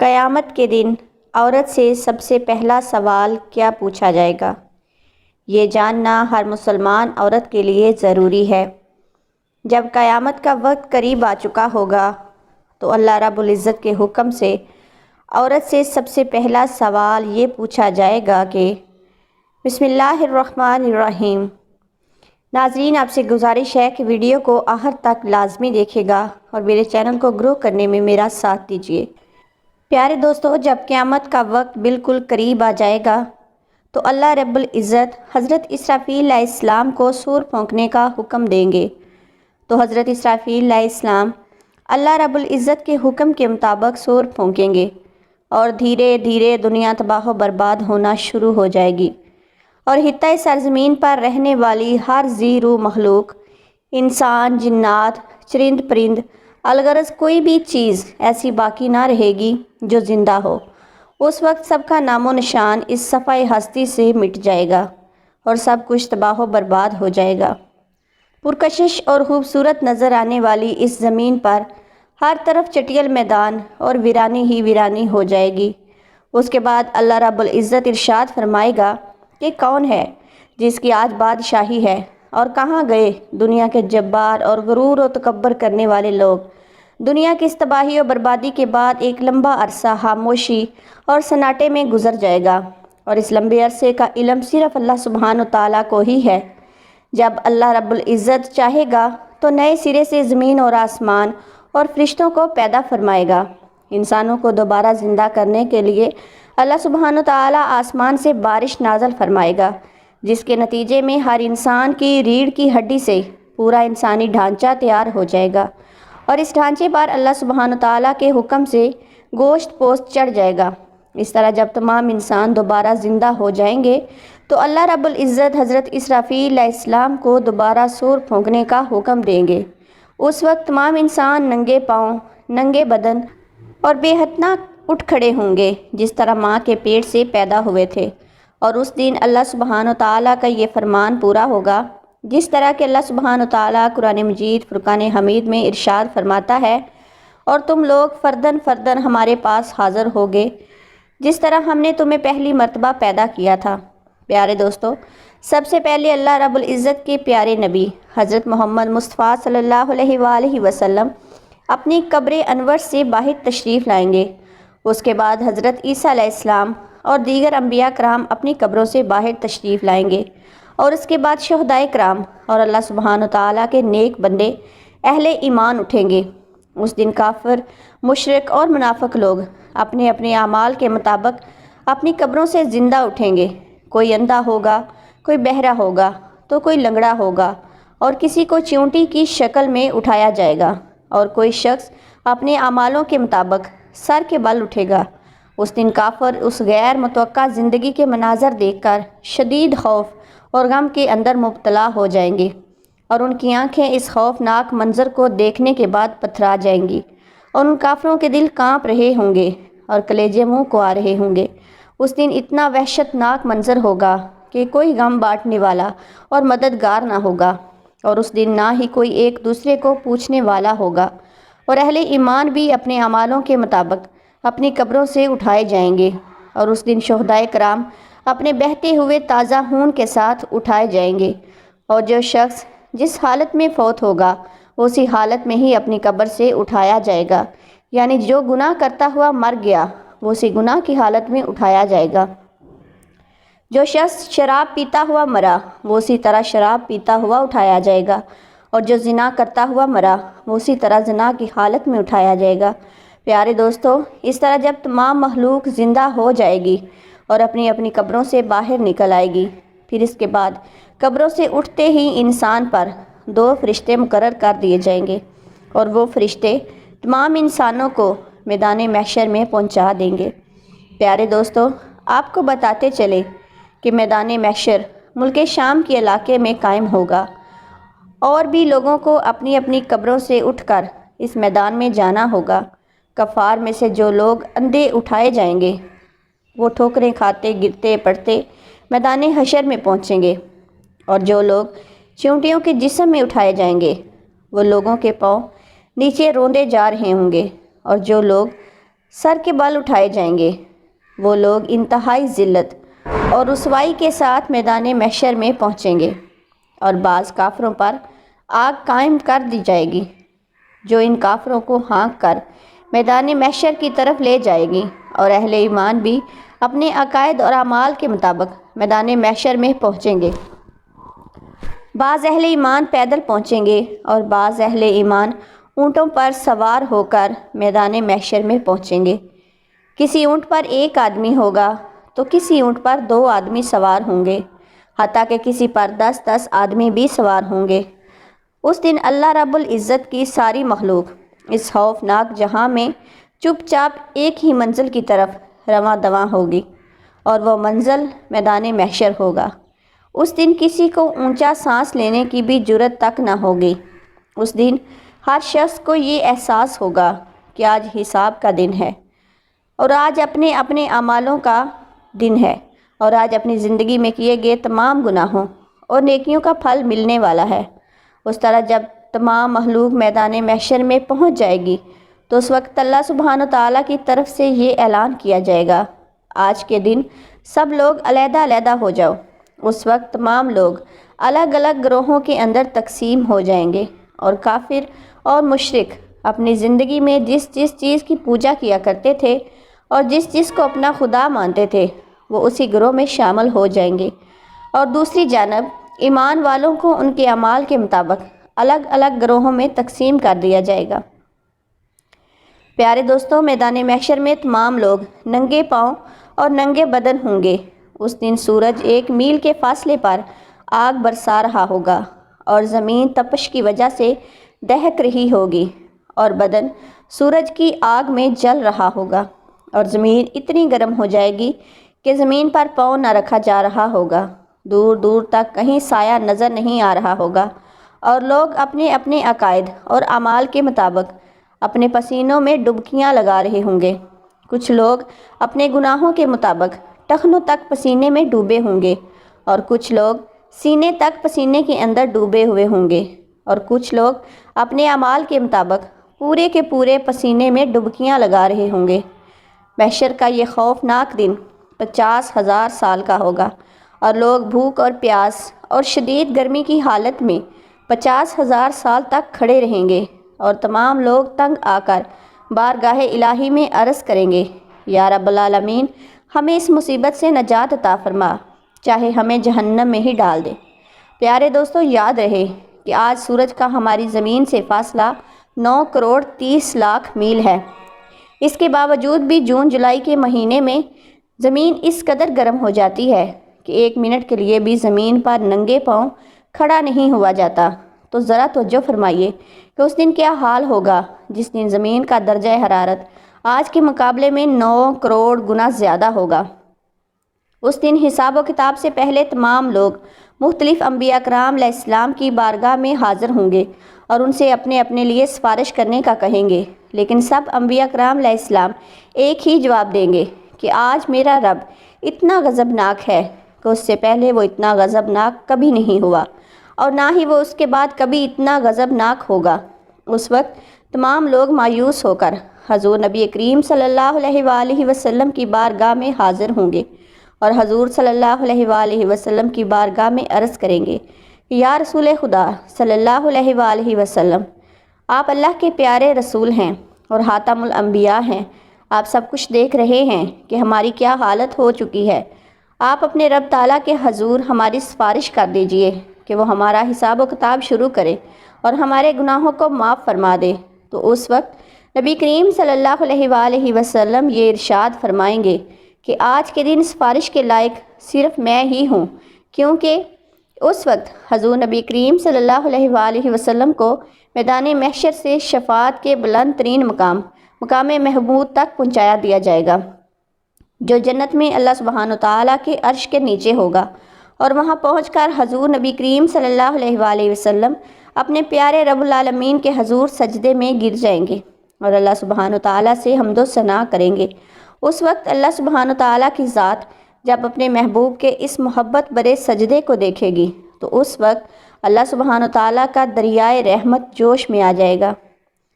قیامت کے دن عورت سے سب سے پہلا سوال کیا پوچھا جائے گا؟ یہ جاننا ہر مسلمان عورت کے لیے ضروری ہے۔ جب قیامت کا وقت قریب آ چکا ہوگا تو اللہ رب العزت کے حکم سے عورت سے سب سے پہلا سوال یہ پوچھا جائے گا کہ بسم اللہ الرحمن الرحیم۔ ناظرین، آپ سے گزارش ہے کہ ویڈیو کو آخر تک لازمی دیکھے گا اور میرے چینل کو گرو کرنے میں میرا ساتھ دیجیے۔ پیارے دوستو، جب قیامت کا وقت بالکل قریب آ جائے گا تو اللہ رب العزت حضرت اسرافیل علیہ السلام کو سور پھونکنے کا حکم دیں گے۔ تو حضرت اسرافیل علیہ السلام اللہ رب العزت کے حکم کے مطابق سور پھونکیں گے اور دھیرے دھیرے دنیا تباہ و برباد ہونا شروع ہو جائے گی اور خطۂ سرزمین پر رہنے والی ہر ذی روح مخلوق، انسان، جنات، چرند پرند، الغرض کوئی بھی چیز ایسی باقی نہ رہے گی جو زندہ ہو۔ اس وقت سب کا نام و نشان اس صفحۂ ہستی سے مٹ جائے گا اور سب کچھ تباہ و برباد ہو جائے گا۔ پرکشش اور خوبصورت نظر آنے والی اس زمین پر ہر طرف چٹیل میدان اور ویرانی ہی ویرانی ہو جائے گی۔ اس کے بعد اللہ رب العزت ارشاد فرمائے گا کہ کون ہے جس کی آج بادشاہی ہے، اور کہاں گئے دنیا کے جبار اور غرور و تکبر کرنے والے لوگ۔ دنیا کی اس تباہی و بربادی کے بعد ایک لمبا عرصہ خاموشی اور سناٹے میں گزر جائے گا، اور اس لمبے عرصے کا علم صرف اللہ سبحانہ تعالیٰ کو ہی ہے۔ جب اللہ رب العزت چاہے گا تو نئے سرے سے زمین اور آسمان اور فرشتوں کو پیدا فرمائے گا۔ انسانوں کو دوبارہ زندہ کرنے کے لیے اللہ سبحانہ تعالیٰ آسمان سے بارش نازل فرمائے گا، جس کے نتیجے میں ہر انسان کی ریڑھ کی ہڈی سے پورا انسانی ڈھانچہ تیار ہو جائے گا، اور اس ڈھانچے پر اللہ سبحانہ تعالیٰ کے حکم سے گوشت پوست چڑھ جائے گا۔ اس طرح جب تمام انسان دوبارہ زندہ ہو جائیں گے تو اللہ رب العزت حضرت اسرافیل علیہ السلام کو دوبارہ سور پھونکنے کا حکم دیں گے۔ اس وقت تمام انسان ننگے پاؤں، ننگے بدن اور بے حتنا اٹھ کھڑے ہوں گے جس طرح ماں کے پیٹ سے پیدا ہوئے تھے، اور اس دن اللہ سبحانہ تعالیٰ کا یہ فرمان پورا ہوگا جس طرح کہ اللہ سبحانہ تعالیٰ قرآن مجید فرقان حمید میں ارشاد فرماتا ہے، اور تم لوگ فردن فردن ہمارے پاس حاضر ہوگے جس طرح ہم نے تمہیں پہلی مرتبہ پیدا کیا تھا۔ پیارے دوستو، سب سے پہلے اللہ رب العزت کے پیارے نبی حضرت محمد مصطفیٰ صلی اللہ علیہ وآلہ وسلم اپنی قبر انور سے باہر تشریف لائیں گے۔ اس کے بعد حضرت عیسیٰ علیہ السلام اور دیگر انبیاء کرام اپنی قبروں سے باہر تشریف لائیں گے، اور اس کے بعد شہدائے کرام اور اللہ سبحانہ تعالیٰ کے نیک بندے اہل ایمان اٹھیں گے۔ اس دن کافر، مشرک اور منافق لوگ اپنے اپنے اعمال کے مطابق اپنی قبروں سے زندہ اٹھیں گے۔ کوئی اندھا ہوگا، کوئی بہرا ہوگا تو کوئی لنگڑا ہوگا، اور کسی کو چیونٹی کی شکل میں اٹھایا جائے گا، اور کوئی شخص اپنے اعمالوں کے مطابق سر کے بل اٹھے گا۔ اس دن کافر اس غیر متوقع زندگی کے مناظر دیکھ کر شدید خوف اور غم کے اندر مبتلا ہو جائیں گے، اور ان کی آنکھیں اس خوفناک منظر کو دیکھنے کے بعد پتھرا جائیں گی، اور ان کافروں کے دل کانپ رہے ہوں گے اور کلیجے منہ کو آ رہے ہوں گے۔ اس دن اتنا وحشت ناک منظر ہوگا کہ کوئی غم بانٹنے والا اور مددگار نہ ہوگا، اور اس دن نہ ہی کوئی ایک دوسرے کو پوچھنے والا ہوگا، اور اہل ایمان بھی اپنے اعمالوں کے مطابق اپنی قبروں سے اٹھائے جائیں گے، اور اس دن شہدائے کرام اپنے بہتے ہوئے تازہ خون کے ساتھ اٹھائے جائیں گے، اور جو شخص جس حالت میں فوت ہوگا اسی حالت میں ہی اپنی قبر سے اٹھایا جائے گا، یعنی جو گناہ کرتا ہوا مر گیا وہ اسی گناہ کی حالت میں اٹھایا جائے گا۔ جو شخص شراب پیتا ہوا مرا وہ اسی طرح شراب پیتا ہوا اٹھایا جائے گا، اور جو زنا کرتا ہوا مرا وہ اسی طرح زنا کی حالت میں اٹھایا جائے گا۔ پیارے دوستو، اس طرح جب تمام مخلوق زندہ ہو جائے گی اور اپنی اپنی قبروں سے باہر نکل آئے گی، پھر اس کے بعد قبروں سے اٹھتے ہی انسان پر دو فرشتے مقرر کر دیے جائیں گے، اور وہ فرشتے تمام انسانوں کو میدان محشر میں پہنچا دیں گے۔ پیارے دوستو، آپ کو بتاتے چلے کہ میدان محشر ملک شام کے علاقے میں قائم ہوگا، اور بھی لوگوں کو اپنی اپنی قبروں سے اٹھ کر اس میدان میں جانا ہوگا۔ کفار میں سے جو لوگ اندھے اٹھائے جائیں گے وہ ٹھوکریں کھاتے گرتے پڑتے میدان حشر میں پہنچیں گے، اور جو لوگ چیونٹیوں کے جسم میں اٹھائے جائیں گے وہ لوگوں کے پاؤں نیچے روندے جا رہے ہوں گے، اور جو لوگ سر کے بال اٹھائے جائیں گے۔ وہ لوگ انتہائی ذلت اور رسوائی کے ساتھ میدان محشر میں پہنچیں گے اور بعض کافروں پر آگ قائم کر دی جائے گی جو ان کافروں کو ہانک کر میدان محشر کی طرف لے جائے گی، اور اہل ایمان بھی اپنے عقائد اور اعمال کے مطابق میدان محشر میں پہنچیں گے۔ بعض اہل ایمان پیدل پہنچیں گے اور بعض اہل ایمان اونٹوں پر سوار ہو کر میدان محشر میں پہنچیں گے۔ کسی اونٹ پر ایک آدمی ہوگا تو کسی اونٹ پر 2 آدمی سوار ہوں گے، حتیٰ کہ کسی پر 10 آدمی بھی سوار ہوں گے۔ اس دن اللہ رب العزت کی ساری مخلوق اس خوفناک جہاں میں چپ چاپ ایک ہی منزل کی طرف رواں دواں ہوگی، اور وہ منزل میدان محشر ہوگا۔ اس دن کسی کو اونچا سانس لینے کی بھی جرأت تک نہ ہوگی۔ اس دن ہر شخص کو یہ احساس ہوگا کہ آج حساب کا دن ہے، اور آج اپنے اپنے اعمالوں کا دن ہے، اور آج اپنی زندگی میں کیے گئے تمام گناہوں اور نیکیوں کا پھل ملنے والا ہے۔ اس طرح جب تمام مخلوق میدان محشر میں پہنچ جائے گی تو اس وقت اللہ سبحانہ تعالیٰ کی طرف سے یہ اعلان کیا جائے گا، آج کے دن سب لوگ علیحدہ علیحدہ ہو جاؤ۔ اس وقت تمام لوگ الگ الگ گروہوں کے اندر تقسیم ہو جائیں گے، اور کافر اور مشرک اپنی زندگی میں جس جس چیز کی پوجا کیا کرتے تھے اور جس جس کو اپنا خدا مانتے تھے وہ اسی گروہ میں شامل ہو جائیں گے، اور دوسری جانب ایمان والوں کو ان کے اعمال کے مطابق الگ الگ گروہوں میں تقسیم کر دیا جائے گا۔ پیارے دوستوں، میدان محشر میں تمام لوگ ننگے پاؤں اور ننگے بدن ہوں گے۔ اس دن سورج 1 میل کے فاصلے پر آگ برسا رہا ہوگا، اور زمین تپش کی وجہ سے دہک رہی ہوگی، اور بدن سورج کی آگ میں جل رہا ہوگا، اور زمین اتنی گرم ہو جائے گی کہ زمین پر پاؤں نہ رکھا جا رہا ہوگا، دور دور تک کہیں سایہ نظر نہیں آ رہا ہوگا، اور لوگ اپنے اپنے عقائد اور اعمال کے مطابق اپنے پسینوں میں ڈبکیاں لگا رہے ہوں گے۔ کچھ لوگ اپنے گناہوں کے مطابق ٹخنوں تک پسینے میں ڈوبے ہوں گے، اور کچھ لوگ سینے تک پسینے کے اندر ڈوبے ہوئے ہوں گے، اور کچھ لوگ اپنے اعمال کے مطابق پورے کے پورے پسینے میں ڈبکیاں لگا رہے ہوں گے۔ محشر کا یہ خوفناک دن 50,000 سال کا ہوگا، اور لوگ بھوک اور پیاس اور شدید گرمی کی حالت میں 50,000 سال تک کھڑے رہیں گے، اور تمام لوگ تنگ آ کر بارگاہ الہی میں عرض کریں گے، یا رب العالمین، ہمیں اس مصیبت سے نجات عطا فرما، چاہے ہمیں جہنم میں ہی ڈال دے۔ پیارے دوستو، یاد رہے کہ آج سورج کا ہماری زمین سے فاصلہ 9 کروڑ 30 لاکھ میل ہے۔ اس کے باوجود بھی جون جولائی کے مہینے میں زمین اس قدر گرم ہو جاتی ہے کہ 1 منٹ کے لیے بھی زمین پر ننگے پاؤں کھڑا نہیں ہوا جاتا۔ تو ذرا توجہ فرمائیے کہ اس دن کیا حال ہوگا جس دن زمین کا درجہ حرارت آج کے مقابلے میں 9 کروڑ گنا زیادہ ہوگا۔ اس دن حساب و کتاب سے پہلے تمام لوگ مختلف انبیاء کرام علیہ السلام کی بارگاہ میں حاضر ہوں گے اور ان سے اپنے اپنے لیے سفارش کرنے کا کہیں گے، لیکن سب انبیاء کرام علیہ السلام ایک ہی جواب دیں گے کہ آج میرا رب اتنا غضبناک ہے کہ اس سے پہلے وہ اتنا غضبناک کبھی نہیں ہوا، اور نہ ہی وہ اس کے بعد کبھی اتنا غضبناک ہوگا۔ اس وقت تمام لوگ مایوس ہو کر حضور نبی کریم صلی اللہ علیہ وآلہ وسلم کی بارگاہ میں حاضر ہوں گے، اور حضور صلی اللہ علیہ وآلہ وسلم کی بارگاہ میں عرض کریں گے، یا رسول خدا صلی اللہ علیہ وآلہ وسلم، آپ اللہ کے پیارے رسول ہیں اور خاتم الانبیاء ہیں، آپ سب کچھ دیکھ رہے ہیں کہ ہماری کیا حالت ہو چکی ہے، آپ اپنے رب تعالیٰ کے حضور ہماری سفارش کر دیجئے کہ وہ ہمارا حساب و کتاب شروع کرے اور ہمارے گناہوں کو معاف فرما دے۔ تو اس وقت نبی کریم صلی اللہ علیہ وآلہ وسلم یہ ارشاد فرمائیں گے کہ آج کے دن سفارش کے لائق صرف میں ہی ہوں، کیونکہ اس وقت حضور نبی کریم صلی اللہ علیہ وآلہ وسلم کو میدان محشر سے شفاعت کے بلند ترین مقام محمود تک پہنچایا دیا جائے گا، جو جنت میں اللہ سبحانہ تعالیٰ کے عرش کے نیچے ہوگا، اور وہاں پہنچ کر حضور نبی کریم صلی اللہ علیہ وآلہ وسلم اپنے پیارے رب العالمین کے حضور سجدے میں گر جائیں گے اور اللہ سبحانہ تعالیٰ سے حمد و ثنا کریں گے۔ اس وقت اللہ سبحانہ تعالیٰ کی ذات جب اپنے محبوب کے اس محبت برے سجدے کو دیکھے گی تو اس وقت اللہ سبحانہ تعالیٰ کا دریائے رحمت جوش میں آ جائے گا،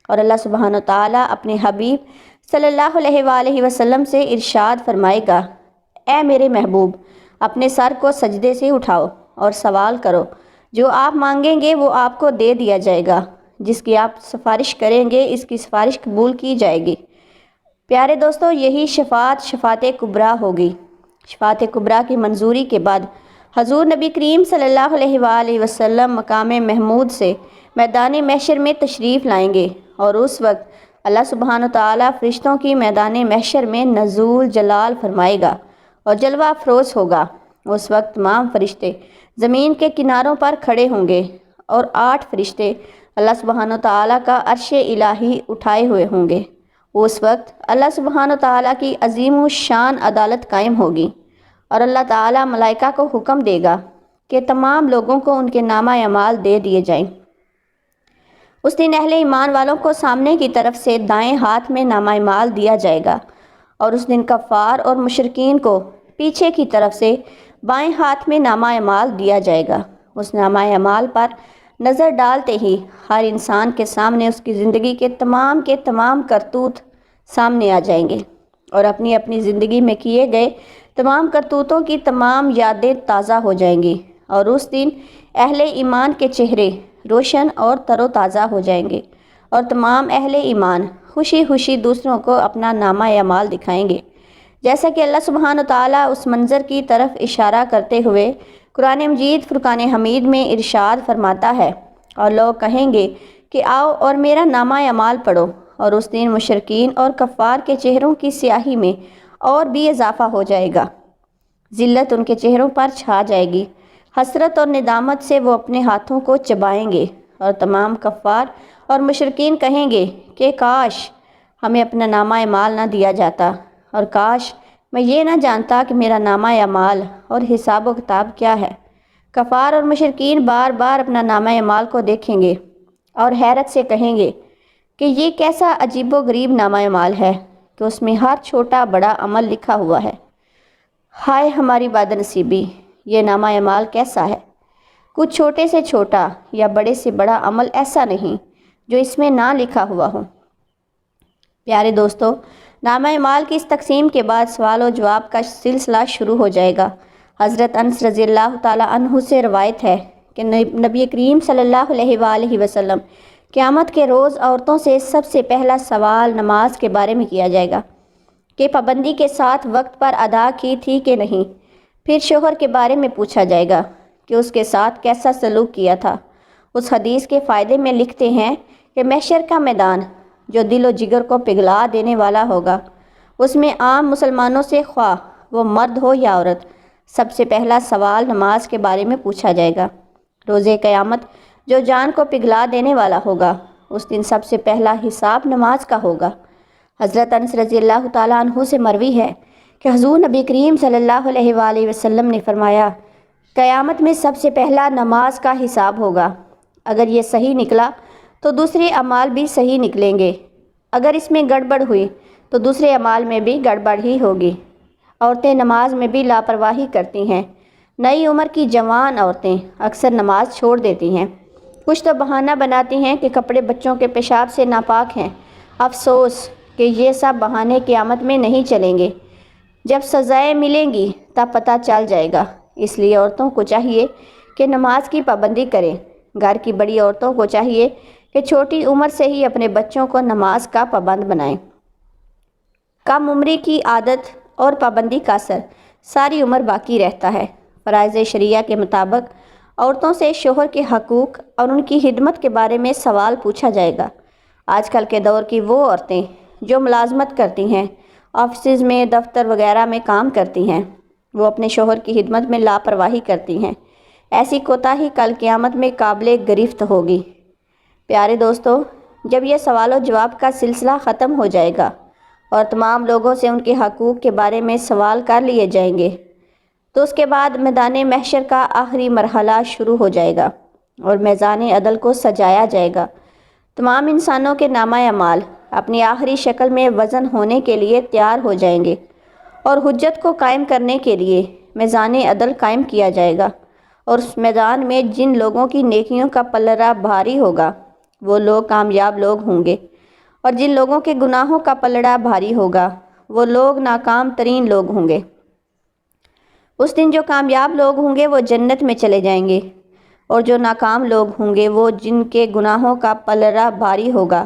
اور اللہ سبحانہ تعالیٰ اپنے حبیب صلی اللہ علیہ وآلہ وسلم سے ارشاد فرمائے گا، اے میرے محبوب، اپنے سر کو سجدے سے اٹھاؤ اور سوال کرو، جو آپ مانگیں گے وہ آپ کو دے دیا جائے گا، جس کی آپ سفارش کریں گے اس کی سفارش قبول کی جائے گی۔ پیارے دوستو، یہی شفاعت کبریٰ ہوگی۔ شفاعت کبریٰ کی منظوری کے بعد حضور نبی کریم صلی اللہ علیہ وآلہ وسلم مقام محمود سے میدان محشر میں تشریف لائیں گے، اور اس وقت اللہ سبحانہ وتعالیٰ فرشتوں کی میدان محشر میں نزول جلال فرمائے گا اور جلوہ افروز ہوگا۔ اس وقت تمام فرشتے زمین کے کناروں پر کھڑے ہوں گے اور 8 فرشتے اللہ سبحانہ وتعالیٰ کا عرش الہی اٹھائے ہوئے ہوں گے۔ اس وقت اللہ سبحانہ وتعالیٰ کی عظیم الشان عدالت قائم ہوگی، اور اللہ تعالیٰ ملائکہ کو حکم دے گا کہ تمام لوگوں کو ان کے نامہ اعمال دے دیے جائیں۔ اس دن اہل ایمان والوں کو سامنے کی طرف سے دائیں ہاتھ میں نامہ اعمال دیا جائے گا، اور اس دن کفار اور مشرکین کو پیچھے کی طرف سے بائیں ہاتھ میں نامہ اعمال دیا جائے گا۔ اس نامہ اعمال پر نظر ڈالتے ہی ہر انسان کے سامنے اس کی زندگی کے تمام کرتوت سامنے آ جائیں گے، اور اپنی اپنی زندگی میں کیے گئے تمام کرتوتوں کی تمام یادیں تازہ ہو جائیں گی، اور اس دن اہل ایمان کے چہرے روشن اور تر و تازہ ہو جائیں گے، اور تمام اہل ایمان خوشی خوشی دوسروں کو اپنا نامہ اعمال دکھائیں گے۔ جیسا کہ اللہ سبحانہ وتعالیٰ اس منظر کی طرف اشارہ کرتے ہوئے قرآن مجید فرقان حمید میں ارشاد فرماتا ہے، اور لوگ کہیں گے کہ آؤ اور میرا نامہ اعمال پڑھو، اور اس دن مشرکین اور کفار کے چہروں کی سیاہی میں اور بھی اضافہ ہو جائے گا۔ ذلت ان کے چہروں پر چھا جائے گی، حسرت اور ندامت سے وہ اپنے ہاتھوں کو چبائیں گے، اور تمام کفار اور مشرکین کہیں گے کہ کاش ہمیں اپنا نامہ اعمال نہ دیا جاتا، اور کاش میں یہ نہ جانتا کہ میرا نامہ اعمال اور حساب و کتاب کیا ہے۔ کفار اور مشرکین بار بار اپنا نامہ اعمال کو دیکھیں گے اور حیرت سے کہیں گے کہ یہ کیسا عجیب و غریب نامہ اعمال ہے کہ اس میں ہر چھوٹا بڑا عمل لکھا ہوا ہے۔ ہائے ہماری بد نصیبی، یہ نامہ اعمال کیسا ہے؟ کچھ چھوٹے سے چھوٹا یا بڑے سے بڑا عمل ایسا نہیں جو اس میں نہ لکھا ہوا ہو۔ پیارے دوستو، نامہ اعمال کی اس تقسیم کے بعد سوال و جواب کا سلسلہ شروع ہو جائے گا۔ حضرت انس رضی اللہ تعالیٰ عنہ سے روایت ہے کہ نبی کریم صلی اللہ علیہ وآلہ وسلم قیامت کے روز عورتوں سے سب سے پہلا سوال نماز کے بارے میں کیا جائے گا کہ پابندی کے ساتھ وقت پر ادا کی تھی کہ نہیں۔ پھر شوہر کے بارے میں پوچھا جائے گا کہ اس کے ساتھ کیسا سلوک کیا تھا۔ اس حدیث کے فائدے میں لکھتے ہیں کہ محشر کا میدان جو دل و جگر کو پگھلا دینے والا ہوگا، اس میں عام مسلمانوں سے خواہ وہ مرد ہو یا عورت، سب سے پہلا سوال نماز کے بارے میں پوچھا جائے گا۔ روز قیامت جو جان کو پگھلا دینے والا ہوگا، اس دن سب سے پہلا حساب نماز کا ہوگا۔ حضرت انس رضی اللہ تعالیٰ عنہ سے مروی ہے کہ حضور نبی کریم صلی اللہ علیہ وآلہ وسلم نے فرمایا، قیامت میں سب سے پہلا نماز کا حساب ہوگا۔ اگر یہ صحیح نکلا تو دوسرے اعمال بھی صحیح نکلیں گے، اگر اس میں گڑبڑ ہوئی تو دوسرے اعمال میں بھی گڑبڑ ہی ہوگی۔ عورتیں نماز میں بھی لاپرواہی کرتی ہیں۔ نئی عمر کی جوان عورتیں اکثر نماز چھوڑ دیتی ہیں۔ کچھ تو بہانہ بناتی ہیں کہ کپڑے بچوں کے پیشاب سے ناپاک ہیں۔ افسوس کہ یہ سب بہانے قیامت میں نہیں چلیں گے۔ جب سزائیں ملیں گی تب پتہ چل جائے گا۔ اس لیے عورتوں کو چاہیے کہ نماز کی پابندی کریں۔ گھر کی بڑی عورتوں کو چاہیے کہ چھوٹی عمر سے ہی اپنے بچوں کو نماز کا پابند بنائیں۔ کم عمری کی عادت اور پابندی کا اثر ساری عمر باقی رہتا ہے۔ فرائض شریعہ کے مطابق عورتوں سے شوہر کے حقوق اور ان کی خدمت کے بارے میں سوال پوچھا جائے گا۔ آج کل کے دور کی وہ عورتیں جو ملازمت کرتی ہیں، آفسز میں، دفتر وغیرہ میں کام کرتی ہیں، وہ اپنے شوہر کی خدمت میں لاپرواہی کرتی ہیں۔ ایسی کوتاہی کل قیامت میں قابل گرفت ہوگی۔ پیارے دوستو، جب یہ سوال و جواب کا سلسلہ ختم ہو جائے گا اور تمام لوگوں سے ان کے حقوق کے بارے میں سوال کر لیے جائیں گے، تو اس کے بعد میدان محشر کا آخری مرحلہ شروع ہو جائے گا اور میزان عدل کو سجایا جائے گا۔ تمام انسانوں کے نامہ اعمال اپنی آخری شکل میں وزن ہونے کے لیے تیار ہو جائیں گے، اور حجت کو قائم کرنے کے لیے میزان عدل قائم کیا جائے گا، اور اس میدان میں جن لوگوں کی نیکیوں کا پلڑا بھاری ہوگا وہ لوگ کامیاب لوگ ہوں گے، اور جن لوگوں کے گناہوں کا پلڑا بھاری ہوگا وہ لوگ ناکام ترین لوگ ہوں گے۔ اس دن جو کامیاب لوگ ہوں گے وہ جنت میں چلے جائیں گے، اور جو ناکام لوگ ہوں گے وہ جن کے گناہوں کا پلڑا بھاری ہوگا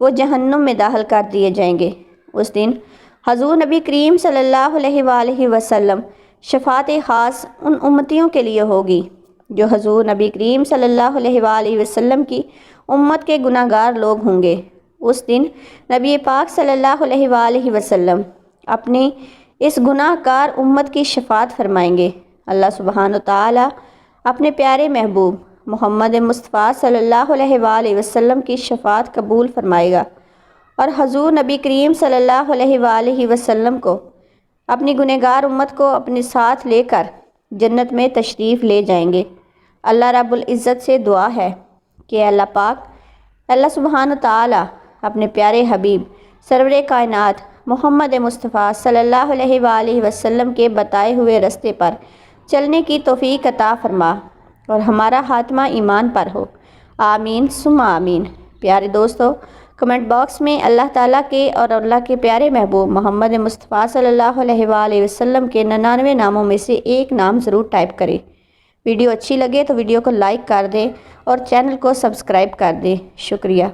وہ جہنم میں داخل کر دیے جائیں گے۔ اس دن حضور نبی کریم صلی اللہ علیہ وآلہ وسلم شفاعت خاص ان امتیوں کے لیے ہوگی جو حضور نبی کریم صلی اللہ علیہ وآلہ وسلم کی امت کے گناہ گار لوگ ہوں گے۔ اس دن نبی پاک صلی اللہ علیہ وآلہ وسلم اپنی اس گناہ گار امت کی شفاعت فرمائیں گے۔ اللہ سبحانہ وتعالی اپنے پیارے محبوب محمد مصطفیٰ صلی اللہ علیہ وآلہ وسلم کی شفاعت قبول فرمائے گا، اور حضور نبی کریم صلی اللہ علیہ وآلہ وسلم کو اپنی گنہگار امت کو اپنے ساتھ لے کر جنت میں تشریف لے جائیں گے۔ اللہ رب العزت سے دعا ہے کہ اللہ پاک اللہ سبحانہ تعالی اپنے پیارے حبیب سرور کائنات محمد مصطفیٰ صلی اللہ علیہ وآلہ وسلم کے بتائے ہوئے راستے پر چلنے کی توفیق عطا فرما اور ہمارا خاتمہ ایمان پر ہو، آمین ثم آمین۔ پیارے دوستو، کمنٹ باکس میں اللہ تعالیٰ کے اور اللہ کے پیارے محبوب محمد مصطفیٰ صلی اللہ علیہ وآلہ وسلم کے 99 ناموں میں سے ایک نام ضرور ٹائپ کریں۔ ویڈیو اچھی لگے تو ویڈیو کو لائک کر دیں اور چینل کو سبسکرائب کر دیں۔ شکریہ۔